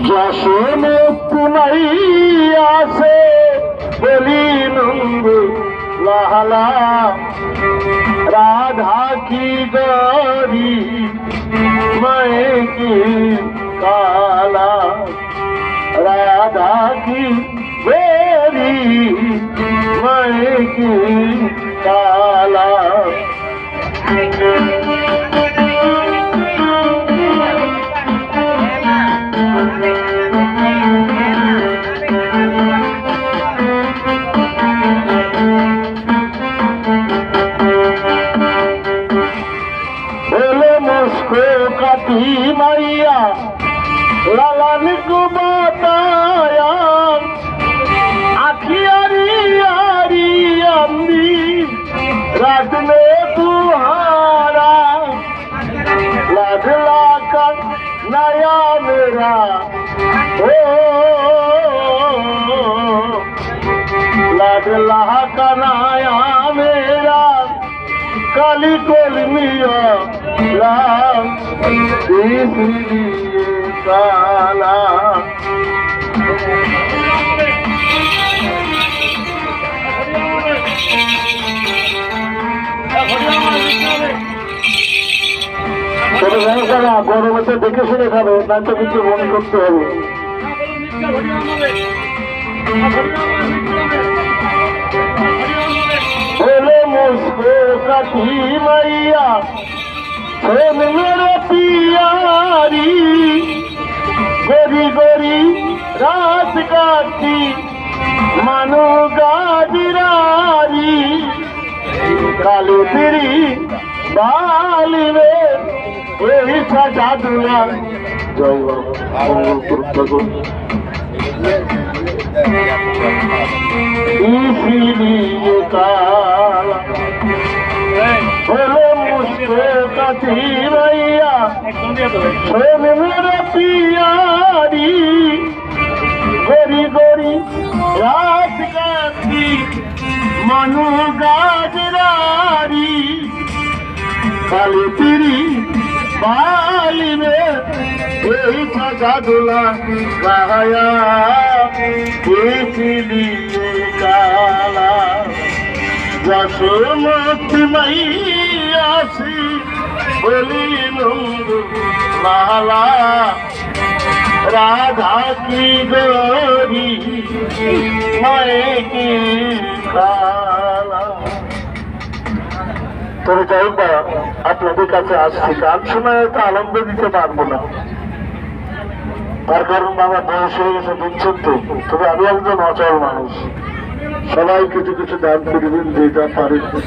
যশো মুক্তি নাই আছে বলি নন্দ লালা রাধা কি গরি मैं की काला राधा की गोरी मैं की काला काटी मैया लालन को बताया आखियारी यारी अम्मी रात में तुहारा लाडला का नया मेरा ओ लाडला का नया मेरा काली कोलमिया राम इसलिए काला গরমে তো দেখে শুনে খাবে না তো কিছু মনে করতে হবে बोले मुझको कटी मैया मेरे पियारी गोरी गोरी रात काटी मानो गाजरारी काली तेरी बाली में यही सजा दूंगा जय बाबा इसीलिए काला बोले मुझको कटी मैया मेरे पियारी गोरी गोरी रात काटी मनु गाजरारी काली तेरी बाली में यही सजा दूल्हा गाया इसलिए काला যশো মুক্তি নাই আসি বলি নন্দ লালা রাধা কি গরি मैं की काला তবে যাই হোক আপনাদের কাছে আসছি গান শোনা তো আনন্দ দিতে পারবো না তার কারণ আমার বয়স হয়ে গেছে বুঝছেন তো তবে আমি একজন অচল মানুষ সবাই কিছু কিছু দান করবেন যেটা পারেন